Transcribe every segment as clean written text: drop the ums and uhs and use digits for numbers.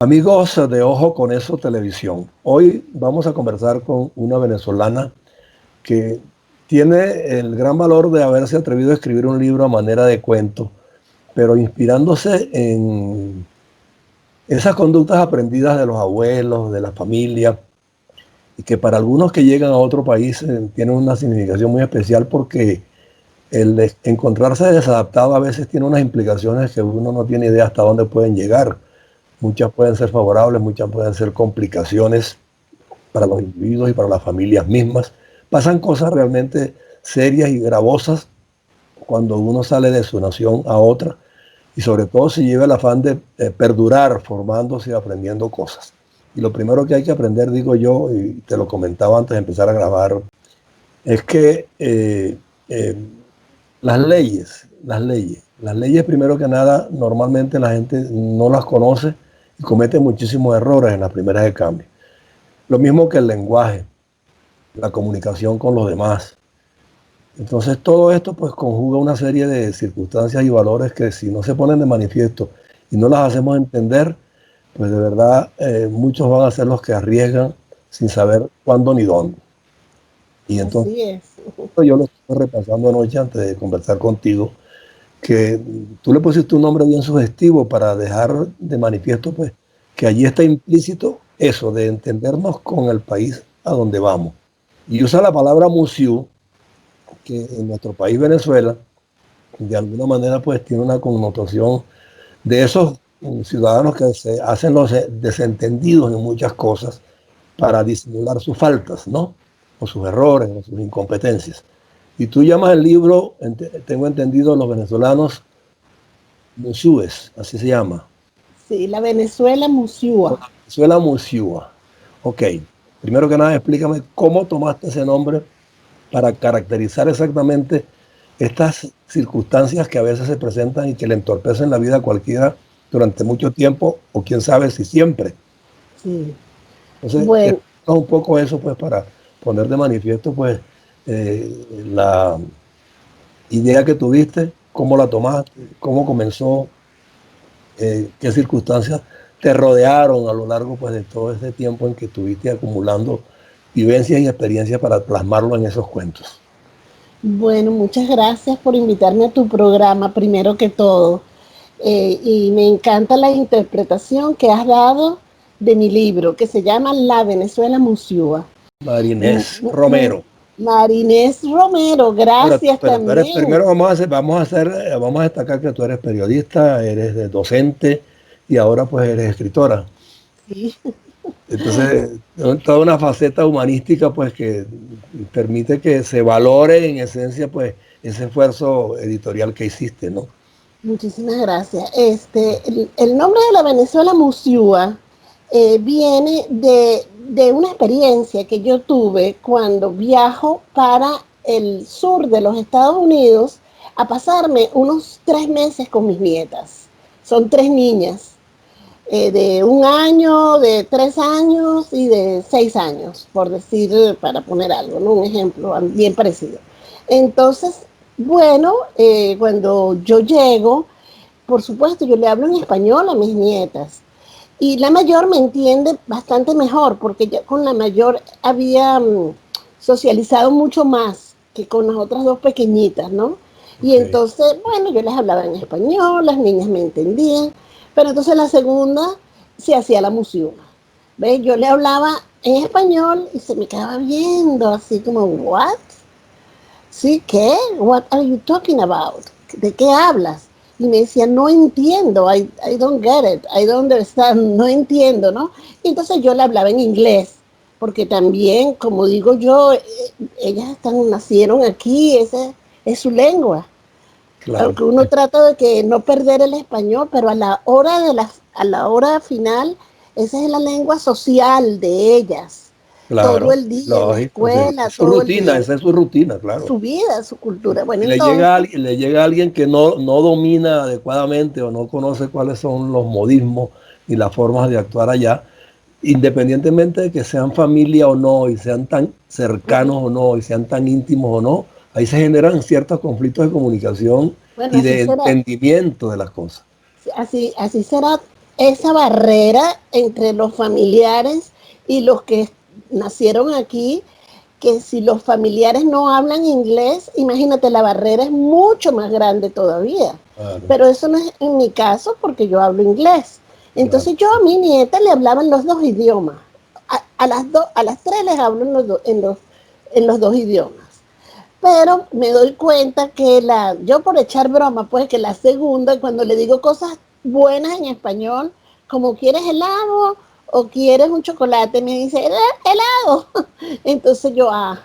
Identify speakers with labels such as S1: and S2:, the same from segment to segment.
S1: Amigos de Ojo con Eso Televisión, hoy vamos a conversar con una venezolana que tiene el gran valor de haberse atrevido a escribir un libro a manera de cuento, pero inspirándose en esas conductas aprendidas de los abuelos, de la familia, y que para algunos que llegan a otro país tienen una significación muy especial porque encontrarse desadaptado a veces tiene unas implicaciones que uno no tiene idea hasta dónde pueden llegar. Muchas pueden ser favorables, muchas pueden ser complicaciones para los individuos y para las familias mismas. Pasan cosas realmente serias y gravosas cuando uno sale de su nación a otra y sobre todo si lleva el afán de perdurar formándose y aprendiendo cosas. Y lo primero que hay que aprender, digo yo, y te lo comentaba antes de empezar a grabar, es que las leyes primero que nada, normalmente la gente no las conoce y comete muchísimos errores en las primeras de cambio. Lo mismo que el lenguaje, la comunicación con los demás. Entonces todo esto pues conjuga una serie de circunstancias y valores que si no se ponen de manifiesto y no las hacemos entender, pues de verdad muchos van a ser los que arriesgan sin saber cuándo ni dónde. Y entonces
S2: Así es.
S1: yo lo estuve repasando anoche antes de conversar contigo, que tú le pusiste un nombre bien sugestivo para dejar de manifiesto pues que allí está implícito eso de entendernos con el país a donde vamos. Y usa la palabra museo, que en nuestro país Venezuela, de alguna manera pues tiene una connotación de esos ciudadanos que se hacen los desentendidos en muchas cosas para disimular sus faltas, ¿no? O sus errores, o sus incompetencias. Y tú llamas el libro, tengo entendido, los venezolanos Musúes, así se llama.
S2: Sí, la Venezuela Musiúa.
S1: Venezuela Musiúa. Ok, primero que nada explícame cómo tomaste ese nombre para caracterizar exactamente estas circunstancias que a veces se presentan y que le entorpecen la vida a cualquiera durante mucho tiempo o quién sabe si siempre.
S2: Sí.
S1: Entonces,
S2: Bueno,
S1: explica un poco eso pues para poner de manifiesto pues la idea que tuviste, cómo la tomaste, cómo comenzó, qué circunstancias te rodearon a lo largo pues, de todo este tiempo en que estuviste acumulando vivencias y experiencias para plasmarlo en esos cuentos.
S2: bueno, muchas gracias por invitarme a tu programa, primero que todo. Y me encanta la interpretación que has dado de mi libro, que se llama La Venezuela Musiúa.
S1: Marinés Romero.
S2: Marinés Romero, gracias
S1: Pero tú eres,
S2: también.
S1: primero vamos a destacar que tú eres periodista, eres docente y ahora pues eres escritora.
S2: Sí.
S1: Entonces, toda una faceta humanística pues que permite que se valore en esencia pues ese esfuerzo editorial que hiciste, ¿no?
S2: Muchísimas gracias. El nombre de la Venezuela Musiúa viene de una experiencia que yo tuve cuando viajo para el sur de los Estados Unidos a pasarme unos 3 meses con mis nietas. Son 3 niñas, de 1 año, de 3 años y de 6 años, por decir, para poner algo, ¿no? Un ejemplo bien parecido. Entonces, bueno, cuando yo llego, por supuesto, yo le hablo en español a mis nietas. Y la mayor me entiende bastante mejor, porque ya con la mayor había socializado mucho más que con las otras dos pequeñitas, ¿no? Y
S1: Okay.
S2: entonces, bueno, yo les hablaba en español, las niñas me entendían, pero entonces la segunda se hacía la musiuma. ¿Ves? Yo le hablaba en español y se me quedaba viendo así como, ¿what? ¿Sí? ¿Qué? What are you talking about? ¿De qué hablas? Y me decía, no entiendo, I don't get it, I don't understand, no entiendo, ¿no? Y entonces yo le hablaba en inglés, porque también, como digo yo, ellas nacieron aquí, esa es su lengua.
S1: Claro,
S2: Aunque uno trata de que no perder el español, pero a la hora final, esa es la lengua social de ellas. Todo
S1: claro,
S2: el día en la
S1: lógico, sí.
S2: escuela,
S1: Es su
S2: todo el
S1: rutina,
S2: día,
S1: esa es su rutina, claro.
S2: su vida, su cultura. Bueno,
S1: Si
S2: entonces,
S1: le llega a alguien que no domina adecuadamente o no conoce cuáles son los modismos y las formas de actuar allá, independientemente de que sean familia o no, y sean tan cercanos o no, y sean tan íntimos o no, ahí se generan ciertos conflictos de comunicación
S2: bueno,
S1: y
S2: así
S1: de
S2: será,
S1: entendimiento de las cosas.
S2: así será esa barrera entre los familiares y los que nacieron aquí, que si los familiares no hablan inglés, imagínate, la barrera es mucho más grande todavía.
S1: Claro,
S2: Pero eso no es en mi caso porque yo hablo inglés.
S1: claro.
S2: Entonces yo a mi nieta le hablaba en los dos idiomas. A las tres les hablo en los dos idiomas. Pero me doy cuenta que yo por echar broma, pues que la segunda, cuando le digo cosas buenas en español, como quieres helado o quieres un chocolate, me dice helado. Entonces yo, ajá,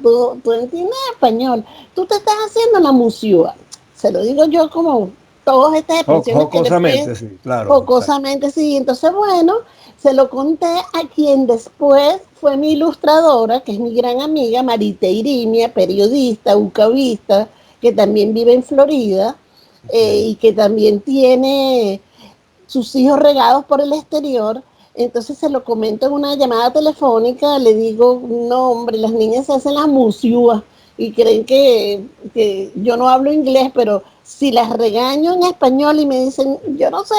S2: tú entiendes español, tú te estás haciendo la musiúa. Se lo digo yo como todas estas expresiones que después,
S1: Jocosamente, sí, claro. Exacto.
S2: jocosamente, sí. Entonces, bueno, se lo conté a quien después fue mi ilustradora, que es mi gran amiga, Marita Irimia, periodista, ucavista, que también vive en Florida
S1: Okay.
S2: y que también tiene sus hijos regados por el exterior. Entonces se lo comento en una llamada telefónica, le digo, no hombre, las niñas se hacen las musiúas y creen que yo no hablo inglés, pero si las regaño en español y me dicen, yo no sé,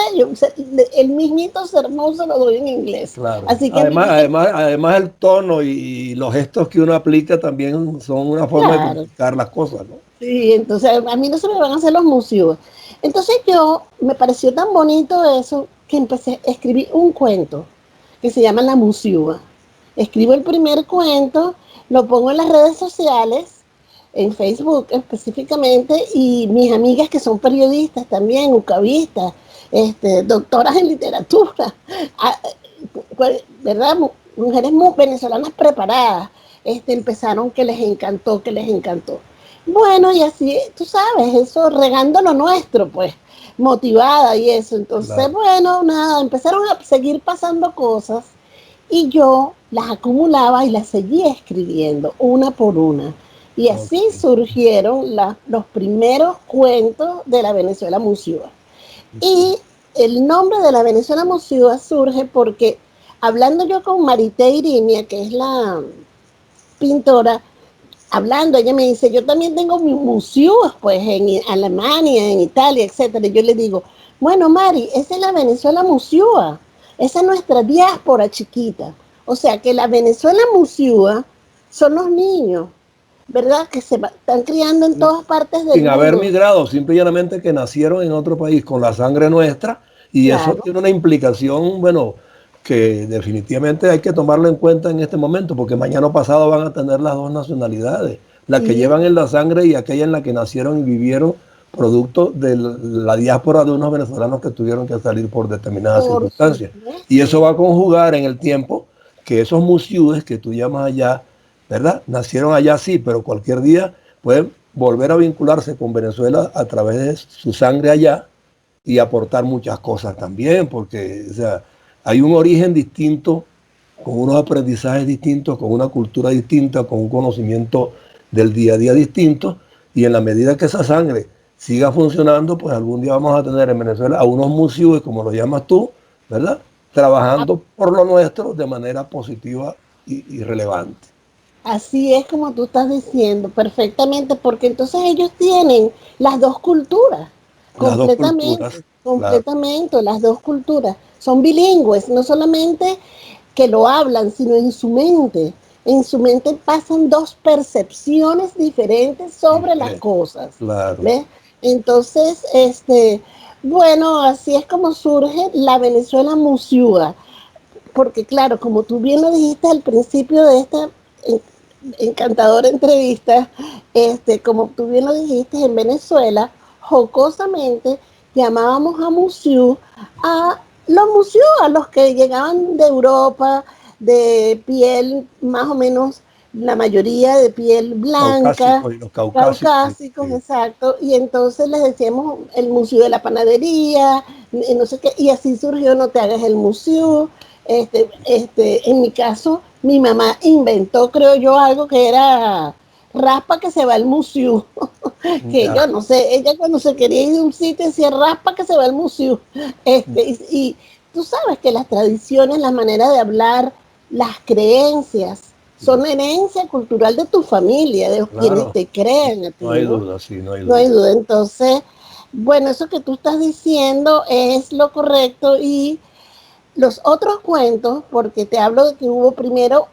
S2: el mismito sermón se lo doy en inglés.
S1: Claro.
S2: Así que mi niña,
S1: Además el tono y los gestos que uno aplica también son una forma de
S2: claro,
S1: comunicar las cosas, ¿no?
S2: sí, entonces a mí no se me van a hacer los museos. Entonces yo, me pareció tan bonito eso que empecé a escribir un cuento que se llama La Musiúa. Escribo el primer cuento, lo pongo en las redes sociales, en Facebook específicamente, y mis amigas que son periodistas también, ucavistas, doctoras en literatura, ¿verdad? Mujeres muy venezolanas preparadas, empezaron que les encantó, que les encantó. Bueno, y así, tú sabes, eso regando lo nuestro, pues, motivada y eso. Entonces,
S1: Claro.
S2: bueno, nada, empezaron a seguir pasando cosas y yo las acumulaba y las seguía escribiendo una por una. Y así
S1: Ok.
S2: surgieron los primeros cuentos de la Venezuela Musiúa. Y el nombre de la Venezuela Musiúa surge porque hablando yo con Marité Irimia, que es la pintora, hablando, ella me dice, yo también tengo mis museos, pues, en Alemania, en Italia, etcétera. Y yo le digo, bueno, Mari, esa es la Venezuela Musiúa, esa es nuestra diáspora chiquita. O sea, que la Venezuela Musiúa son los niños, ¿verdad? Que están criando en todas partes del
S1: Sin haber
S2: mundo.
S1: migrado, simple y llanamente que nacieron en otro país con la sangre nuestra y eso
S2: Claro.
S1: tiene una implicación, bueno, que definitivamente hay que tomarlo en cuenta en este momento porque mañana o pasado van a tener las dos nacionalidades, la que
S2: Sí,
S1: llevan en la sangre y aquella en la que nacieron y vivieron producto de la diáspora de unos venezolanos que tuvieron que salir por determinadas
S2: por
S1: circunstancias. Y eso
S2: supuesto.
S1: va a conjugar en el tiempo que esos musiúes que tú llamas allá, ¿verdad? Nacieron allá sí, pero cualquier día pueden volver a vincularse con Venezuela a través de su sangre allá y aportar muchas cosas también, porque o sea, hay un origen distinto, con unos aprendizajes distintos, con una cultura distinta, con un conocimiento del día a día distinto, y en la medida que esa sangre siga funcionando, pues algún día vamos a tener en Venezuela a unos museos, como lo llamas tú, ¿verdad? Trabajando por lo nuestro de manera positiva y relevante.
S2: Así es como tú estás diciendo, perfectamente, porque entonces ellos tienen las dos culturas,
S1: Las dos culturas,
S2: completamente,
S1: claro.
S2: completamente, las dos culturas. Son bilingües, no solamente que lo hablan, sino en su mente. En su mente pasan dos percepciones diferentes sobre las
S1: Diferente,
S2: cosas.
S1: claro.
S2: ¿Ves? Entonces, bueno, así es como surge la Venezuela Musiúa. Porque claro, como tú bien lo dijiste al principio de esta encantadora entrevista, como tú bien lo dijiste, en Venezuela, jocosamente llamábamos a Musiú a los Musiú, a los que llegaban de Europa, de piel más o menos, la mayoría de piel blanca,
S1: Caucásicos y los caucásicos.
S2: caucásicos, exacto, y entonces les decíamos el Museo de la Panadería, y no sé qué, y así surgió No te hagas el Museo. En mi caso, mi mamá inventó, creo yo, algo que era raspa que se va al museo. Que
S1: Ya,
S2: yo no sé, ella cuando se quería ir de un sitio decía raspa que se va al museo. Y tú sabes que las tradiciones, la manera de hablar, las creencias, son herencia cultural de tu familia, de quienes
S1: claro.
S2: te crean a
S1: No
S2: ti,
S1: hay
S2: ¿no?
S1: duda, sí, no hay
S2: No hay
S1: duda.
S2: duda. Entonces, Bueno, eso que tú estás diciendo es lo correcto y los otros cuentos, porque te hablo de que hubo primero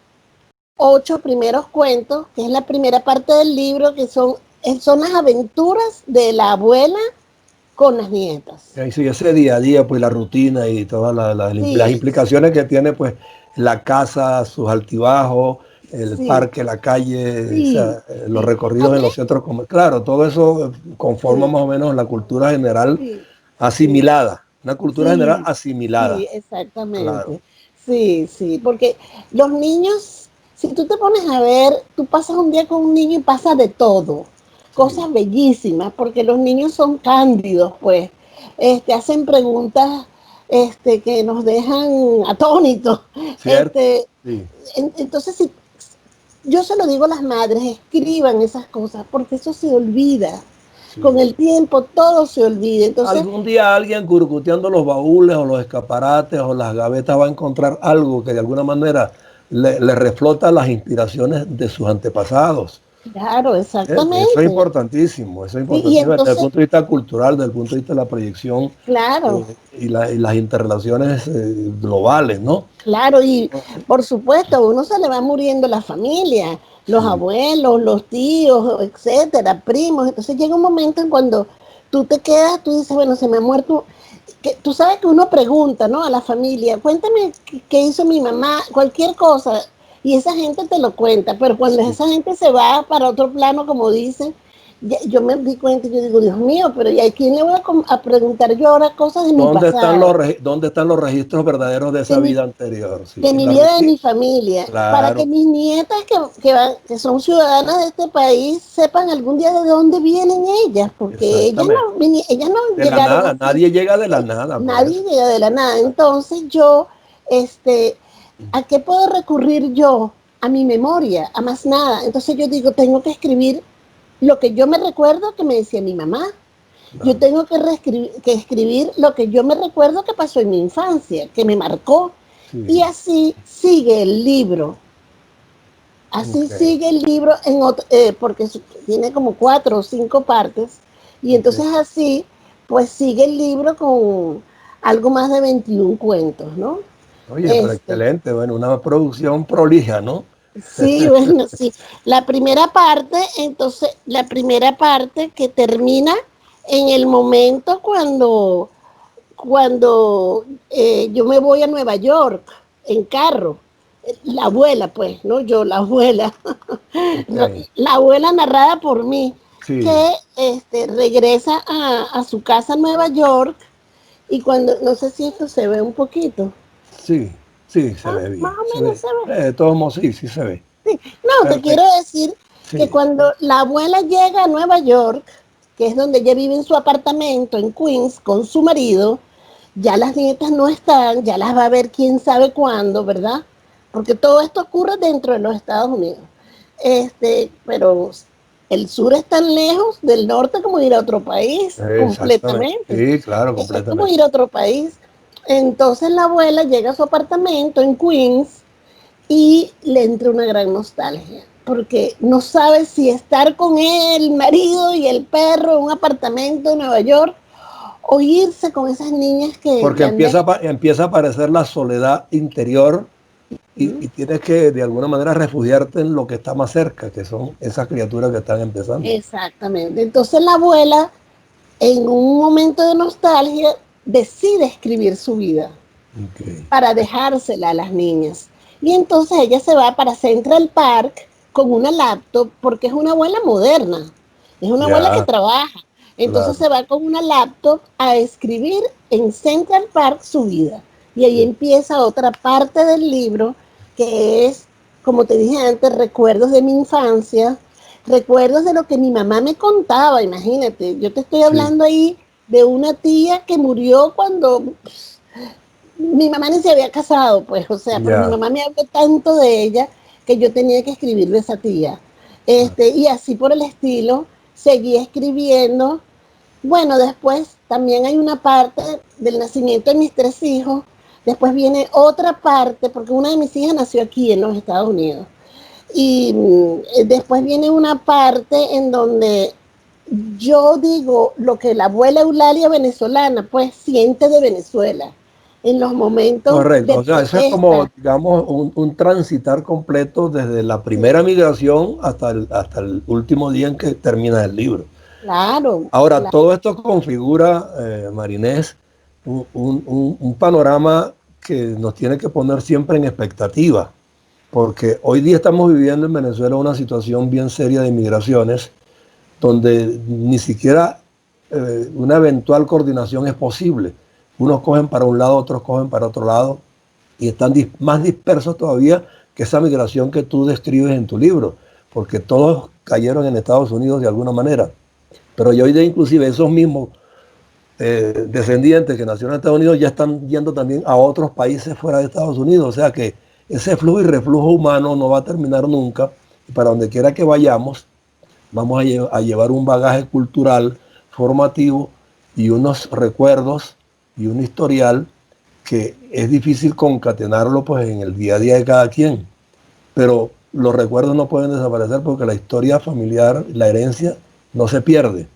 S2: 8 primeros cuentos, que es la primera parte del libro, que son las aventuras de la abuela con las nietas.
S1: Ahí sí, ese día a día, pues la rutina y todas las
S2: Sí,
S1: implicaciones que tiene, pues la casa, sus altibajos, el
S2: sí,
S1: parque, la calle, o
S2: sí,
S1: sea, los
S2: sí.
S1: recorridos en
S2: También,
S1: los centros comerciales. Claro, todo eso conforma
S2: sí,
S1: más o menos la cultura general
S2: sí, sí,
S1: asimilada, una cultura general
S2: sí,
S1: asimilada,
S2: sí,
S1: claro.
S2: exactamente. Sí, sí, porque los niños, si tú te pones a ver, tú pasas un día con un niño y pasa de todo,
S1: Sí,
S2: cosas bellísimas, porque los niños son cándidos, pues, hacen preguntas, que nos dejan atónitos,
S1: ¿cierto?
S2: este,
S1: Sí,
S2: entonces si yo se lo digo a las madres, escriban esas cosas, porque eso se olvida. Con
S1: sí.
S2: el tiempo todo se olvida. Entonces,
S1: Algún día alguien curcuteando los baúles o los escaparates o las gavetas va a encontrar algo que de alguna manera le reflota las inspiraciones de sus antepasados.
S2: claro,
S1: Eso es
S2: exactamente.
S1: importantísimo, eso es
S2: Sí, y
S1: importantísimo desde el
S2: entonces,
S1: punto de vista cultural, desde el punto de vista de la proyección
S2: claro,
S1: y las interrelaciones globales, ¿no?
S2: claro, y
S1: Entonces,
S2: por supuesto, a uno se le va muriendo la familia, los
S1: sí,
S2: abuelos, los tíos, etcétera, primos. Entonces llega un momento en cuando tú te quedas, tú dices, bueno, se me ha muerto. Que, tú sabes que uno pregunta, ¿no? A la familia, cuéntame qué hizo mi mamá, cualquier cosa, y esa gente te lo cuenta, pero cuando
S1: sí.
S2: esa gente se va para otro plano, como dicen, yo me di cuenta, yo digo, Dios mío, pero ¿y a quién le voy a preguntar yo ahora cosas de mi pasado?
S1: ¿Dónde están los registros verdaderos de
S2: De
S1: esa
S2: mi,
S1: vida anterior? Sí,
S2: de
S1: en
S2: mi
S1: la
S2: vida, de
S1: rutina.
S2: mi familia, para que
S1: Claro,
S2: mis nietas que son ciudadanas de este país sepan algún día de dónde vienen ellas, porque
S1: exactamente.
S2: ellas no
S1: De la
S2: llegaron
S1: nada,
S2: así,
S1: nadie llega de la nada,
S2: nadie
S1: pues.
S2: llega de la nada. Entonces yo, ¿a qué puedo recurrir yo? A mi memoria, a más nada. Entonces yo digo, tengo que escribir lo que yo me recuerdo que me decía mi mamá. Yo
S1: Claro,
S2: tengo que escribir lo que yo me recuerdo que pasó en mi infancia, que me marcó. Y
S1: sí,
S2: así sigue el libro. Así
S1: ok,
S2: sigue el libro porque tiene como 4 o 5 partes. Y
S1: ok.
S2: entonces así, pues sigue el libro con algo más de 21 cuentos, ¿no?
S1: Oye, pero
S2: Este,
S1: excelente, bueno, una producción prolija, ¿no?
S2: sí, bueno, sí. La primera parte, entonces, la primera parte que termina en el momento cuando yo me voy a Nueva York en carro. La abuela, pues, no yo, la abuela.
S1: Ok,
S2: La abuela narrada por mí,
S1: sí,
S2: que regresa a su casa en Nueva York y cuando, no sé si esto se ve un poquito.
S1: sí, sí, se
S2: Ah,
S1: ve
S2: más
S1: bien,
S2: o
S1: se
S2: menos
S1: ve.
S2: se ve.
S1: De todos modos, sí, sí se ve.
S2: Sí. No, te quiero
S1: Perfecto,
S2: decir que
S1: sí,
S2: cuando la abuela llega a Nueva York, que es donde ella vive en su apartamento en Queens con su marido, ya las nietas no están, ya las va a ver quién sabe cuándo, ¿verdad? Porque todo esto ocurre dentro de los Estados Unidos. Pero el sur es tan lejos del norte como ir a otro país,
S1: exactamente.
S2: completamente.
S1: Sí, claro,
S2: Es como
S1: completamente.
S2: ir a otro país. Entonces la abuela llega a su apartamento en Queens y le entra una gran nostalgia, porque no sabe si estar con el marido y el perro en un apartamento en Nueva York o irse con esas niñas que
S1: Porque
S2: le han dejado.
S1: empieza a aparecer la soledad interior y tienes que de alguna manera refugiarte en lo que está más cerca, que son esas criaturas que están empezando.
S2: Exactamente. Entonces la abuela, en un momento de nostalgia, decide escribir su vida
S1: Ok,
S2: para dejársela a las niñas. Y entonces ella se va para Central Park con una laptop porque es una abuela moderna, es una abuela que
S1: ya,
S2: trabaja. Entonces
S1: claro.
S2: se va con una laptop a escribir en Central Park su vida. Y ahí empieza otra parte del libro que es, como te dije antes, recuerdos de mi infancia, recuerdos de lo que mi mamá me contaba, imagínate, yo te estoy
S1: Sí,
S2: hablando ahí de una tía que murió cuando mi mamá ni se había casado, pues, o sea, pero mi
S1: ya.
S2: mamá me habló tanto de ella que yo tenía que escribir de esa tía. Y así por el estilo, seguí escribiendo. Bueno, después también hay una parte del nacimiento de mis 3 hijos. Después viene otra parte, porque una de mis hijas nació aquí en los Estados Unidos. Y después viene una parte en donde yo digo lo que la abuela Eulalia venezolana pues siente de Venezuela en los momentos
S1: Correcto,
S2: de
S1: o sea, eso es como,
S2: protesta.
S1: digamos, un transitar completo desde la primera migración hasta el último día en que termina el libro.
S2: Claro,
S1: Ahora,
S2: claro.
S1: todo esto configura, Marinés, un panorama que nos tiene que poner siempre en expectativa, porque hoy día estamos viviendo en Venezuela una situación bien seria de migraciones, donde ni siquiera una eventual coordinación es posible. Unos cogen para un lado, otros cogen para otro lado, y están más dispersos todavía que esa migración que tú describes en tu libro, porque todos cayeron en Estados Unidos de alguna manera. Pero yo hoy día inclusive esos mismos descendientes que nacieron en Estados Unidos ya están yendo también a otros países fuera de Estados Unidos. O sea que ese flujo y reflujo humano no va a terminar nunca. Y para donde quiera que vayamos, vamos a llevar un bagaje cultural formativo y unos recuerdos y un historial que es difícil concatenarlo pues en el día a día de cada quien. Pero los recuerdos no pueden desaparecer porque la historia familiar, la herencia, no se pierde.
S2: Ese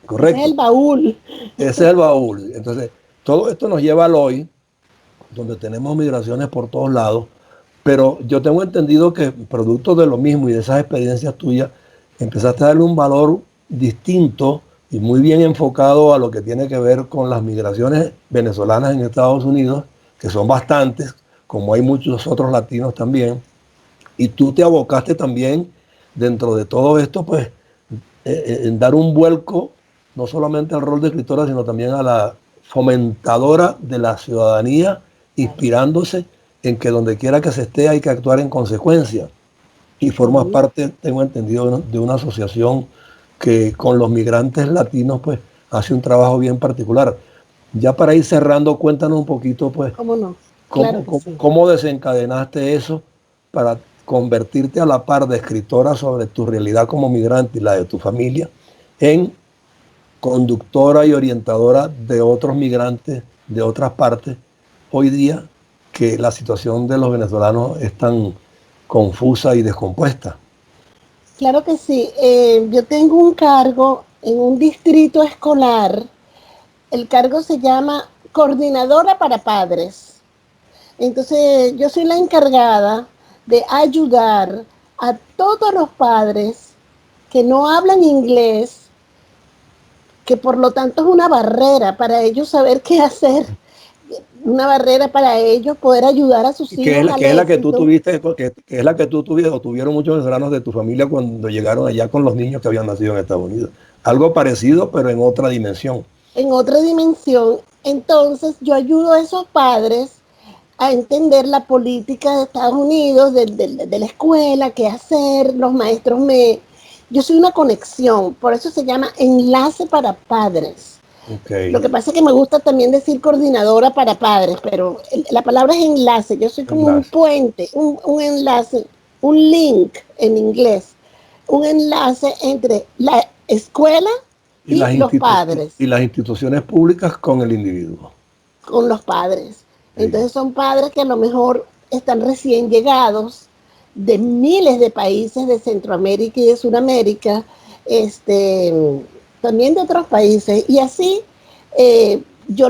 S2: es
S1: ¿Correcto?
S2: el baúl.
S1: Ese es el baúl. Entonces, todo esto nos lleva al hoy, donde tenemos migraciones por todos lados, pero yo tengo entendido que producto de lo mismo y de esas experiencias tuyas, empezaste a darle un valor distinto y muy bien enfocado a lo que tiene que ver con las migraciones venezolanas en Estados Unidos, que son bastantes, como hay muchos otros latinos también, y tú te abocaste también dentro de todo esto, pues, en dar un vuelco no solamente al rol de escritora, sino también a la fomentadora de la ciudadanía, inspirándose en que donde quiera que se esté hay que actuar en consecuencia. Y formas
S2: Sí.
S1: parte, tengo entendido, de una asociación que con los migrantes latinos pues hace un trabajo bien particular. Ya para ir cerrando, cuéntanos un poquito pues
S2: ¿Cómo no? Claro
S1: cómo,
S2: que
S1: cómo,
S2: sí.
S1: cómo desencadenaste eso para convertirte a la par de escritora sobre tu realidad como migrante y la de tu familia en conductora y orientadora de otros migrantes de otras partes, hoy día que la situación de los venezolanos es tan confusa y descompuesta.
S2: Claro que sí. Yo tengo un cargo en un distrito escolar. El cargo se llama Coordinadora para Padres. Entonces, yo soy la encargada de ayudar a todos los padres que no hablan inglés, que por lo tanto es una barrera para ellos saber qué hacer, una barrera para ellos poder ayudar a sus
S1: Que es,
S2: hijos
S1: la,
S2: al
S1: que es la que tú
S2: éxito.
S1: tuviste, que es la que tú tuviste o tuvieron muchos venezolanos de tu familia cuando llegaron allá con los niños que habían nacido en Estados Unidos. Algo parecido, pero en otra dimensión.
S2: En otra dimensión. Entonces yo ayudo a esos padres a entender la política de Estados Unidos, de la escuela, qué hacer, los maestros me... Yo soy una conexión, por eso se llama enlace para padres.
S1: Ok,
S2: Lo que pasa es que me gusta también decir coordinadora para padres, pero la palabra es enlace, yo soy como un
S1: enlace.
S2: puente, un enlace, un link en inglés, un enlace entre la escuela
S1: Y
S2: y
S1: las,
S2: los padres.
S1: y las instituciones públicas con el individuo.
S2: Con los padres.
S1: Sí.
S2: Entonces son padres que a lo mejor están recién llegados de miles de países de Centroamérica y de Sudamérica, también de otros países. Y así yo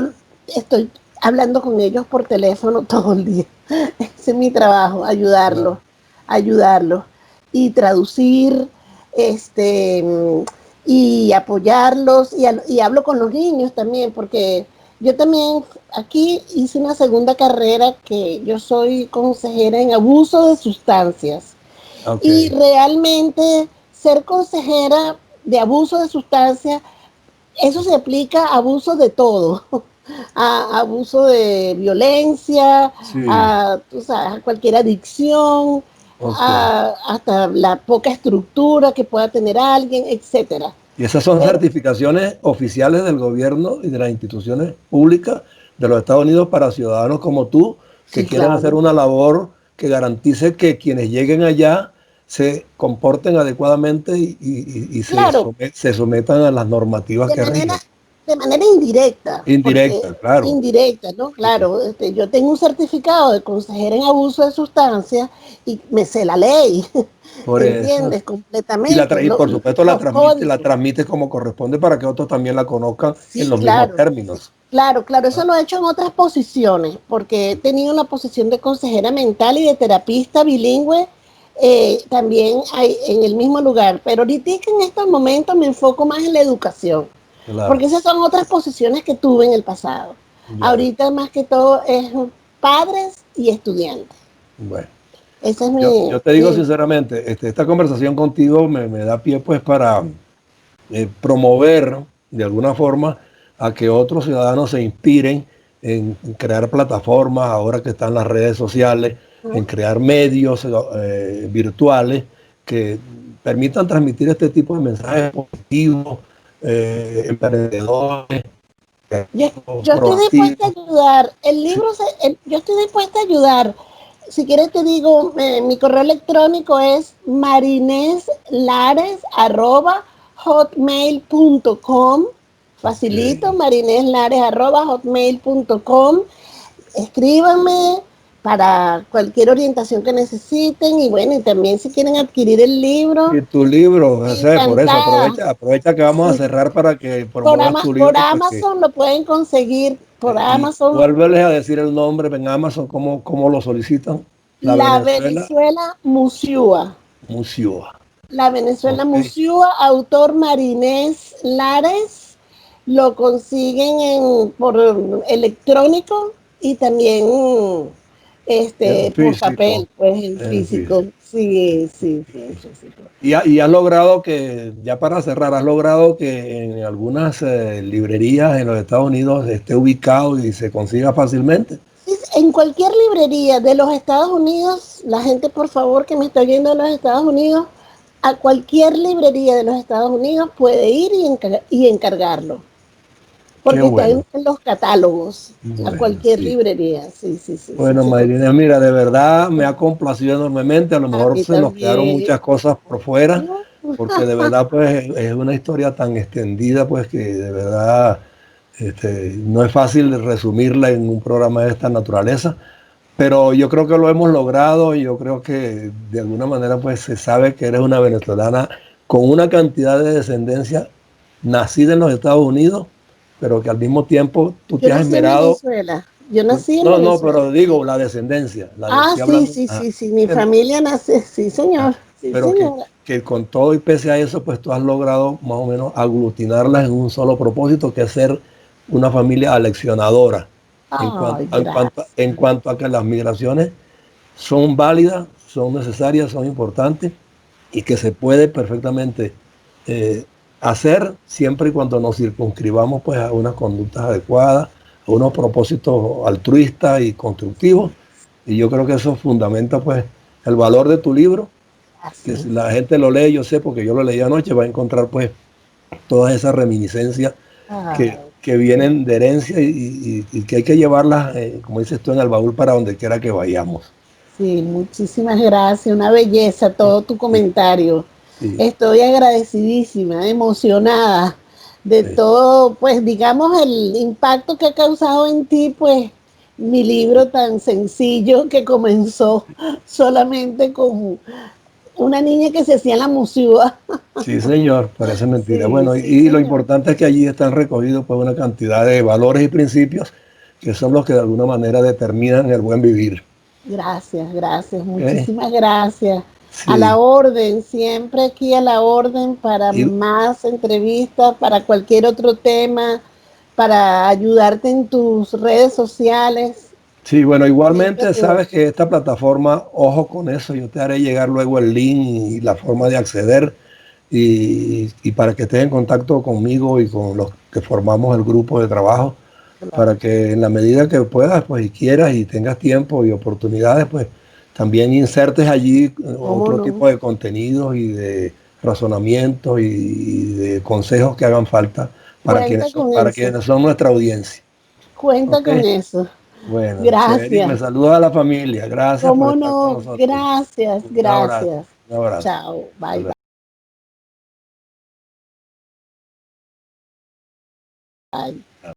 S2: estoy hablando con ellos por teléfono todo el día. Ese es mi trabajo,
S1: Claro.
S2: ayudarlos y traducir, este, y apoyarlos y hablo con los niños también porque yo también aquí hice una segunda carrera que yo soy consejera en abuso de sustancias
S1: Ok.
S2: y realmente ser consejera de abuso de sustancias, eso se aplica a abuso de todo, a abuso de violencia,
S1: Sí.
S2: tú sabes, a cualquier adicción,
S1: Ok.
S2: hasta la poca estructura que pueda tener alguien, etcétera.
S1: Y esas son
S2: Pero
S1: certificaciones oficiales del gobierno y de las instituciones públicas de los Estados Unidos para ciudadanos como tú que
S2: sí,
S1: quieren hacer
S2: claro,
S1: una labor que garantice que quienes lleguen allá se comporten adecuadamente y
S2: claro,
S1: se sometan a las normativas
S2: de
S1: que
S2: manera,
S1: rigen.
S2: de manera indirecta, porque
S1: Indirecta, claro.
S2: indirecta, ¿no? Claro, yo tengo un certificado de consejera en abuso de sustancias y me sé la ley,
S1: Por eso.
S2: ¿entiendes? Completamente,
S1: Y por supuesto
S2: los
S1: la
S2: códigos.
S1: transmite como corresponde para que otros también la conozcan en
S2: Sí,
S1: los mismos
S2: claro,
S1: términos.
S2: claro, claro, eso
S1: ¿Ah?
S2: lo he hecho en otras posiciones, porque he tenido la posición de consejera mental y de terapista bilingüe también hay, en el mismo lugar, pero ahorita en estos momentos me enfoco más en la educación, porque
S1: Claro,
S2: esas son otras posiciones que tuve en el pasado.
S1: ya,
S2: Ahorita más que todo es padres y estudiantes.
S1: bueno.
S2: Esa es
S1: Yo te digo sinceramente, esta conversación contigo me da pie pues para promover de alguna forma a que otros ciudadanos se inspiren en crear plataformas, ahora que están las redes sociales, en crear medios virtuales que permitan transmitir este tipo de mensajes positivos, emprendedores,
S2: yo estoy dispuesta a
S1: proactivos.
S2: ayudar.
S1: Sí,
S2: Yo estoy dispuesta a ayudar. Si quieres te digo, mi correo electrónico es marineslares@hotmail.com.
S1: ok.
S2: Facilito, marineslares@hotmail.com. Escríbanme para cualquier orientación que necesiten y bueno, y también si quieren adquirir el libro,
S1: Y tu libro, o sea, por eso
S2: encantada.
S1: aprovecha que vamos a
S2: Sí,
S1: cerrar para que promuevas tu
S2: Por
S1: libro, pues que
S2: Amazon lo pueden conseguir, por
S1: y
S2: Amazon.
S1: vuélveles a decir el nombre en Amazon, cómo lo solicitan. La
S2: La
S1: Venezuela
S2: Venezuela Musiúa.
S1: Musiúa.
S2: La Venezuela
S1: Ok.
S2: Musiúa, autor Marinés Lares. Lo consiguen por electrónico y también
S1: En
S2: por
S1: físico.
S2: papel, pues en
S1: En
S2: físico.
S1: físico.
S2: Sí, sí, sí, en físico.
S1: Y has logrado que, ya para cerrar, has logrado que en algunas librerías en los Estados Unidos esté ubicado y se consiga fácilmente.
S2: Sí, en cualquier librería de los Estados Unidos, la gente por favor que me está oyendo de los Estados Unidos, a cualquier librería de los Estados Unidos puede ir y encargarlo,
S1: Qué
S2: porque está
S1: bueno.
S2: en los catálogos, a
S1: Bueno,
S2: cualquier
S1: sí.
S2: librería, sí, sí, sí, sí,
S1: Bueno,
S2: se
S1: Mayrina,
S2: consigue.
S1: mira, de verdad me ha complacido enormemente. A lo
S2: A
S1: mejor
S2: mí
S1: se nos quedaron
S2: también.
S1: muchas cosas por fuera,
S2: ¿No?
S1: porque de verdad, pues, es una historia tan extendida, pues, que de verdad no es fácil resumirla en un programa de esta naturaleza. Pero yo creo que lo hemos logrado y yo creo que de alguna manera, pues, se sabe que eres una venezolana con una cantidad de descendencia nacida en los Estados Unidos, pero que al mismo tiempo tú
S2: Yo
S1: te has
S2: nací en
S1: esmerado.
S2: Venezuela, yo nací en
S1: No, no,
S2: Venezuela.
S1: pero digo la descendencia.
S2: Ah,
S1: Estoy
S2: sí,
S1: hablando.
S2: sí, sí, sí, mi familia nace, sí, señor, sí,
S1: Pero
S2: señora.
S1: que con todo y pese a eso, pues tú has logrado más o menos aglutinarlas en un solo propósito, que es ser una familia aleccionadora.
S2: Ay, gracias.
S1: En cuanto a que las migraciones son válidas, son necesarias, son importantes y que se puede perfectamente eh, hacer siempre y cuando nos circunscribamos pues a unas conductas adecuadas, a unos propósitos altruistas y constructivos. Y yo creo que eso fundamenta pues el valor de tu libro, que si
S2: Gracias.
S1: la gente lo lee, yo sé porque yo lo leí anoche, va a encontrar pues todas esas reminiscencias
S2: Ay,
S1: que vienen de herencia y que hay que llevarlas, como dices tú, en el baúl para donde quiera que vayamos.
S2: sí, muchísimas gracias, una belleza todo tu
S1: Sí,
S2: comentario.
S1: sí,
S2: Estoy agradecidísima, emocionada de
S1: sí.
S2: todo, pues digamos, el impacto que ha causado en ti, pues mi libro tan sencillo que comenzó solamente con una niña que se hacía en la museo.
S1: Sí, señor, parece mentira.
S2: Sí,
S1: Bueno,
S2: sí,
S1: y lo
S2: señor.
S1: importante es que allí están recogidos pues una cantidad de valores y principios que son los que de alguna manera determinan el buen vivir.
S2: Gracias, gracias,
S1: ¿Ok?
S2: muchísimas gracias. A la
S1: Sí.
S2: orden, siempre aquí a la orden para
S1: Y,
S2: más entrevistas, para cualquier otro tema, para ayudarte en tus redes sociales.
S1: sí, bueno,
S2: Siempre a
S1: igualmente
S2: tu orden.
S1: sabes que esta plataforma, ojo con eso, yo te haré llegar luego el link y la forma de acceder y para que estés en contacto conmigo y con los que formamos el grupo de trabajo, para que en la medida que puedas, pues y quieras y tengas tiempo y oportunidades, pues también insertes allí
S2: ¿Cómo
S1: otro
S2: no?
S1: tipo de contenidos y de razonamientos y de consejos que hagan falta
S2: Cuenta con
S1: para
S2: eso,
S1: quienes son nuestra audiencia.
S2: cuenta
S1: ¿Ok?
S2: con eso.
S1: Bueno, chévere, me
S2: Gracias.
S1: saluda a la familia. Gracias por
S2: ¿Cómo
S1: estar con
S2: no?
S1: nosotros.
S2: Gracias,
S1: Un abrazo,
S2: gracias.
S1: un abrazo.
S2: Chao,
S1: Hasta
S2: bye,
S1: luego.
S2: bye. Bye.